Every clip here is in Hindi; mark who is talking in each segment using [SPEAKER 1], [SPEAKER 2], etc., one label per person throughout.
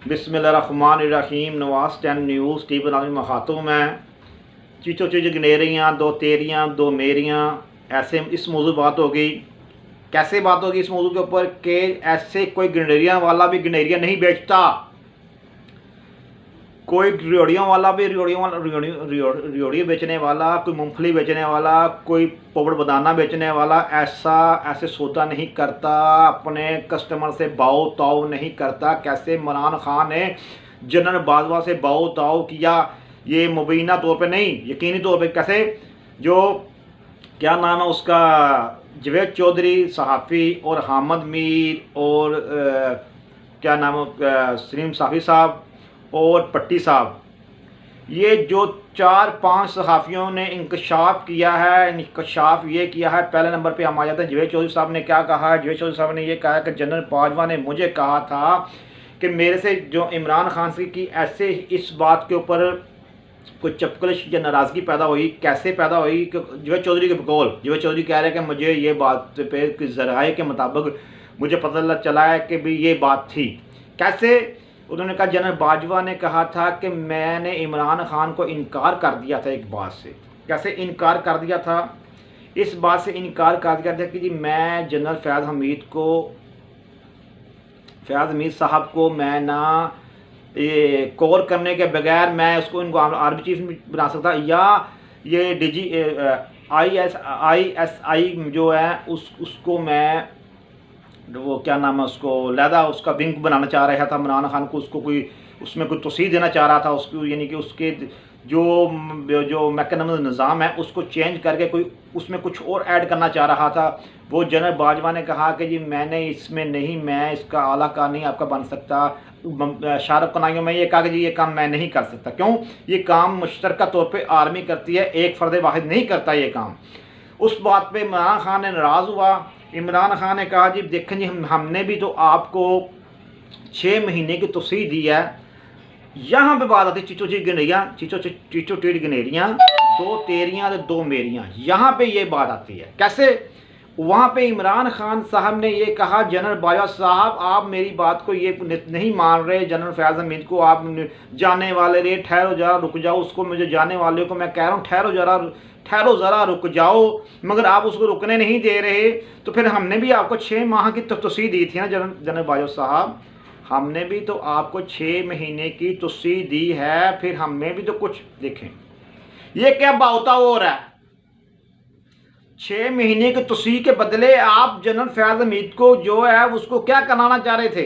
[SPEAKER 1] बिस्मिल्लाहिर्रहमानिर्रहीम। नवाज 10 न्यूज़ टीवी नामी मखातूम हैं। चीचो चीज गनेरियाँ, दो तेरियाँ दो मेरियाँ, ऐसे इस मौजू बात होगी। कैसे बात होगी इस मौजू के ऊपर कि ऐसे कोई गनेरियाँ वाला भी गनेरियाँ नहीं बेचता, कोई रियोड़ियों वाला भी रियोड़ी बेचने वाला, कोई मूंगफली बेचने वाला, कोई पोपड़ बदाना बेचने वाला ऐसे सौदा नहीं करता, अपने कस्टमर से बाओ ताओ नहीं करता। कैसे इमरान खान ने जनरल बाजवा से बाओ ताओ किया, ये मुबीना तौर पे नहीं, यकीनी तौर पे। कैसे, जो क्या नाम है उसका, जवेद चौधरी सहाफ़ी और हामिद मीर और क्या नाम है सलीम साफ़ी साहब और पट्टी साहब, ये जो 4-5 सहाफ़ियों ने इंकशाफ किया है, इंकशाफ ये किया है। पहले नंबर पे हम आ जाते हैं। जवेद चौधरी साहब ने क्या कहा है? जवेद चौधरी साहब ने ये कहा कि जनरल बाजवा ने मुझे कहा था कि मेरे से जो इमरान खान से की ऐसे इस बात के ऊपर कोई चपकलिश या नाराज़गी पैदा हुई। कैसे पैदा हुई? जवेद चौधरी के बकौल जवेद चौधरी कह रहे हैं कि मुझे ये बात पे ज़राए के मुताबिक मुझे पता चला है कि भी ये बात थी। कैसे? उन्होंने कहा जनरल बाजवा ने कहा था कि मैंने इमरान खान को इनकार कर दिया था एक बात से। कैसे इनकार कर दिया था? इस बात से इनकार कर दिया था कि जी मैं जनरल फैज़ हमीद साहब को मैं ना ये कॉल करने के बगैर मैं उसको इनको आर्मी चीफ बना सकता, या ये ISI जो है उसको मैं वो क्या नाम है उसको लहदा उसका विंग बनाना चाह रहा था इमरान खान को, उसको कोई उसमें कोई तोसीह देना चाह रहा था उसको, यानी कि उसके जो मैकेनिज्म निज़ाम है उसको चेंज करके कोई उसमें कुछ और ऐड करना चाह रहा था। वो जनरल बाजवा ने कहा कि जी मैंने इसमें नहीं, मैं इसका आला कार नहीं आपका बन सकता। शाहरुख कनाइयों में ये कहा कि जी ये काम मैं नहीं कर सकता। क्यों? ये काम मुश्तरका तौर पे आर्मी करती है, एक फ़र्द वाहिद नहीं करता ये काम। उस बात पे इमरान खान ने नाराज़ हुआ। इमरान खान ने कहा जी देखें जी हमने भी तो आपको 6 महीने की तोसीह दी है। यहाँ पे बात आती चीचो टीट गनेरियाँ, दो तेरियाँ तो दो मेरियाँ, यहाँ पे ये बात आती है। कैसे? वहाँ पे इमरान खान साहब ने ये कहा जनरल बाजवा साहब आप मेरी बात को ये नहीं मान रहे, जनरल फैज़ हमीद को आप जाने वाले रे, ठहरो ज़रा रुक जाओ, उसको मुझे जाने वाले को मैं कह रहा हूँ ठहरो ज़रा रुक जाओ, मगर आप उसको रुकने नहीं दे रहे। तो फिर हमने भी आपको 6 माह की तोसीह दी थी ना जनरल बाजवा साहब, हमने भी तो आपको 6 महीने की तोसीह दी है, फिर हमें भी तो कुछ देखें। ये क्या बाउता हो रहा है? 6 महीने की तोसीह के बदले आप जनरल फैज़ हमीद को जो है उसको क्या कराना चाह रहे थे?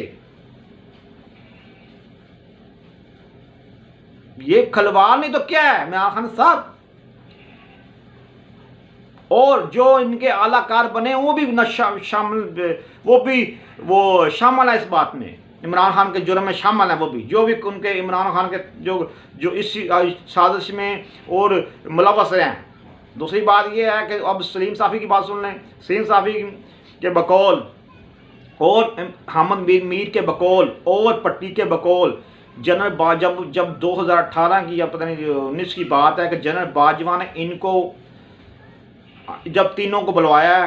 [SPEAKER 1] ये खलवार नहीं तो क्या है इमरान खान साहब? और जो इनके आलाकार बने वो भी शामिल है इस बात में, इमरान खान के जुर्म में शामिल है। वो भी जो भी उनके इमरान खान के जो इस साजिश में और मुलव्वस हैं। दूसरी बात ये है कि अब सलीम साफ़ी की बात सुन लें। सलीम साफ़ी के बकौल और हामिद मीर के बकौल और पट्टी के बकौल जनरल जब 2018 की या पता नहीं 19 की बात है कि जनरल बाजवा ने इनको जब तीनों को बुलवाया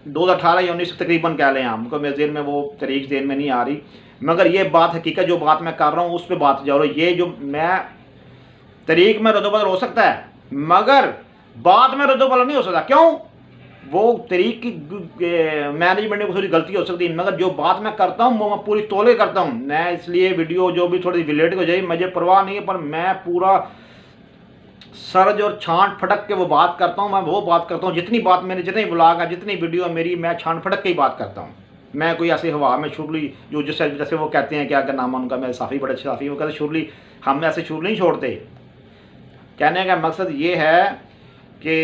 [SPEAKER 1] 2018 या 19 तकरीबन कह लें आप, मेरे जेल में वो तारीख जेल में नहीं आ रही, मगर ये बात हकीकत जो बात मैं कर रहा हूँ उस पर बात जा रहा हूँ। ये जो मैं तारीख में रद्दोबदल हो सकता है मगर बात में रद्दोबदल नहीं हो सकता। क्यों? वो तारीख की मैनेजमेंट में थोड़ी गलती हो सकती है, मगर जो बात मैं करता हूँ वो मैं पूरी तौले करता हूँ। मैं इसलिए वीडियो जो भी थोड़ी रिलेटेड हो जाए मुझे परवाह नहीं है, पर मैं पूरा सरज और छांट फटक के वो बात करता हूँ। मैं वो बात करता हूँ जितनी बात मेरे जितनी व्लॉग है जितनी वीडियो मेरी, मैं छांट फटक के ही बात करता हूँ। मैं कोई ऐसी हवा में शुरली जो जैसे वो कहते हैं क्या नाम है उनका, मेरे साफ़ी बड़े अच्छे साफ़ी, वो कहते शुरली, हम ऐसे शुरू नहीं छोड़ते। कहने का मकसद ये है कि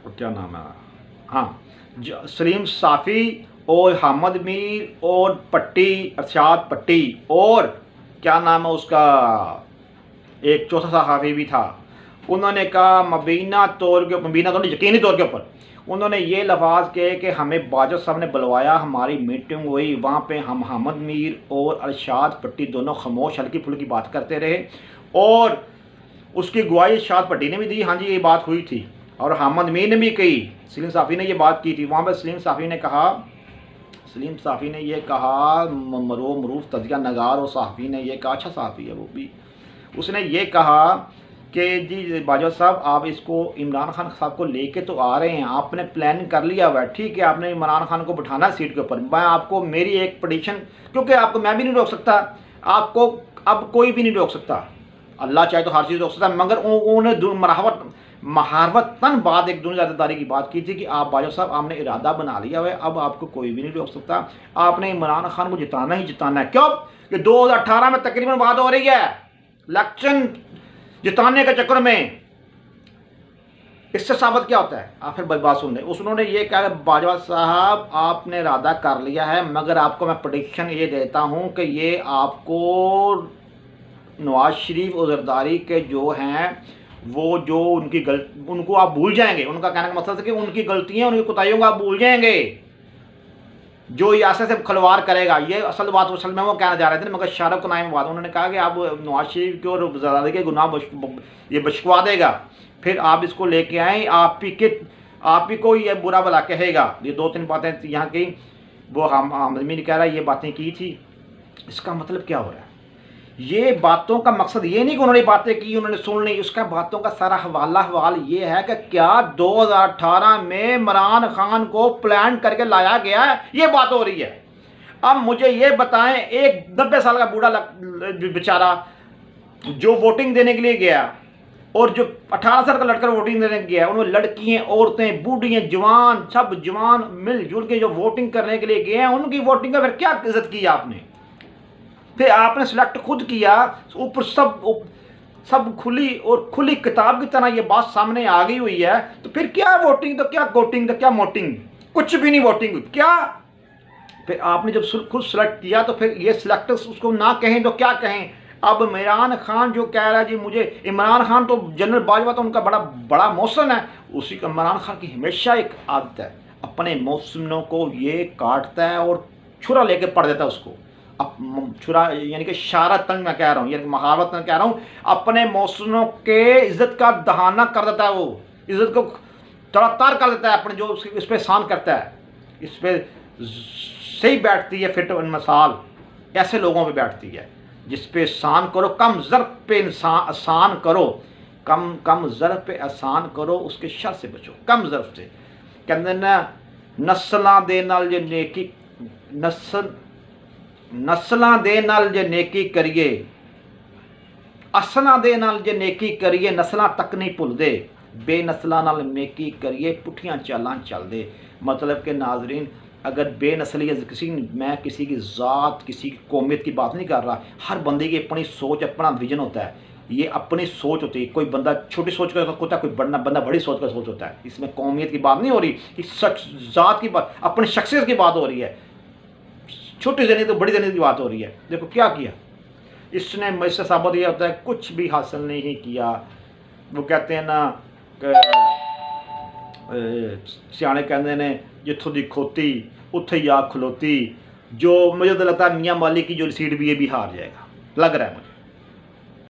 [SPEAKER 1] क्या नाम है, हाँ, सलीम साफ़ी और हामिद मीर और अरशाद पट्टी और क्या नाम है उसका एक चौथा सहाफ़ी भी था। उन्होंने कहा मुबीना तौर के यकीनी तौर के ऊपर उन्होंने ये लफाज कहे कि हमें बाजवा साहब ने बुलवाया, हमारी मीटिंग हुई, वहाँ पे हम हामिद मीर और अरशाद पट्टी दोनों खामोश हल्की फुल्की बात करते रहे और उसकी गवाही अरशाद पट्टी ने भी दी, हाँ जी ये बात हुई थी, और हामिद मीर ने भी कही, सलीम साफ़ी ने ये बात की थी। वहाँ पर सलीम साफ़ी ने कहा सलीम सहाफ़ी ने यह कहा, मरूफ तज़किया नगार और सहाफ़ी ने यह कहा, अच्छा सहाफ़ी है वो भी, उसने ये कहा कि जी बाजवा साहब आप इसको इमरान खान साहब को लेके तो आ रहे हैं, आपने प्लान कर लिया हुआ है, ठीक है, आपने इमरान खान को बिठाना सीट के ऊपर, मैं आपको मेरी एक पटिशन, क्योंकि आपको मैं भी नहीं रोक सकता, आपको अब कोई भी नहीं रोक सकता, अल्लाह चाहे तो हर चीज़ रोक सकता है, मगर उन्होंने महारवतन बाद एक दुनियादारी की बात की थी कि आप बाजवा साहब आपने इरादा बना लिया हुआ है, अब आपको कोई भी नहीं रोक सकता, आपने इमरान खान को जिताना ही जिताना है। क्यों कि 2018 में तकरीबन बात हो रही है इलेक्शन जिताने के चक्कर में। इससे साबित क्या होता है, आप फिर बात सुन लें। उन्होंने ये कहा बाजवा साहब आपने इरादा कर लिया है, मगर आपको मैं प्रेडिक्शन ये देता हूँ कि ये आपको नवाज शरीफ और जरदारी के जो हैं वो जो उनको आप भूल जाएंगे। उनका कहने का मतलब है कि उनकी गलतियां उनकी कोताहियों को आप भूल जाएंगे। जो यासे से खलवार करेगा, ये असल बात असल में वो कहना जा रहे थे, मगर शाहरुख को नाम बात उन्होंने कहा कि आप नवाज शरीफ के और जरदारी के गुनाह ये बशकवा देगा, फिर आप इसको लेके आए, आप ही को ये बुरा भला कहेगा। ये 2-3 बातें यहाँ की वो आदमी ने कह रहा है ये बातें की थी। इसका मतलब क्या हो रहा है, ये बातों का मकसद ये नहीं कि उन्होंने बातें की उन्होंने सुन ली, उसका बातों का सारा हवाल ये है कि क्या 2018 में इमरान खान को प्लान करके लाया गया है, ये बात हो रही है। अब मुझे ये बताएं, एक 90 साल का बूढ़ा बेचारा जो वोटिंग देने के लिए गया और जो 18 साल का लड़का वोटिंग देने गया, उन्होंने लड़कियां, औरतें, बूढ़ियां, जवान, सब जवान मिलजुल के जो वोटिंग करने के लिए गए हैं, उनकी वोटिंग का फिर क्या इज्जत की आपने, फिर आपने सिलेक्ट खुद किया, ऊपर सब खुली किताब की तरह ये बात सामने आ गई हुई है, तो फिर क्या वोटिंग, तो क्या वोटिंग, तो क्या वोटिंग, कुछ भी नहीं वोटिंग क्या। फिर आपने जब खुद सिलेक्ट किया तो फिर ये सिलेक्टर्स उसको ना कहें तो क्या कहें। अब इमरान खान जो कह रहा है जी मुझे, इमरान खान तो जनरल बाजवा तो उनका बड़ा मौसन है, उसी का इमरान खान की हमेशा एक आदत है, अपने मौसमों को ये काटता है और छुरा लेके पड़ देता है उसको। अब छुरा यानी कि शारतन मैं कह रहा हूँ, यानी महावत में कह रहा हूँ, अपने मौसमों के इज्जत का दहाना कर देता है, वो इज्जत को तड़ातार कर देता है अपने, जो इस पर एहसान करता है, इस पर सही बैठती है फिट मिसाल, ऐसे लोगों पे बैठती है जिस पे एहसान करो, कम ज़र्फ पे एहसान करो, कम ज़र्फ पे एहसान करो, उसके शर से बचो, कम ज़र्फ से। कहते ना नस्लां दे नाल जे नेकी नस्लां दे नाल जे नेकी करिए, असलां दे नाल जे नेकी करिए, नस्लां तक नहीं भुलदे, बेनस्लां नाल नेकी करिए, पुठियां चालां चलदे। मतलब कि नाजरीन, अगर बेनस्लियत मैं किसी की ज़ात, किसी की कौमियत की बात नहीं कर रहा, हर बंदे की अपनी सोच, अपना विजन होता है, ये अपनी सोच होती है। कोई बंदा छोटी सोच का होता है, कोई बंदा बड़ी सोच का सोच होता है। इसमें कौमियत की बात नहीं हो रही, इस ज़ात की बात, अपनी शख्सियत की बात हो रही है, छोटी जनी तो बड़ी जनी की बात हो रही है। देखो क्या किया इसने, इससे साबित यह होता है कुछ भी हासिल नहीं किया। वो कहते हैं ना सियाने कहते ने जिथों दी खोती उत्थे ही आ खलोती, जो मुझे तो लगता है मियाँ मालिक की जो सीट भी ये भी हार जाएगा, लग रहा है मुझे।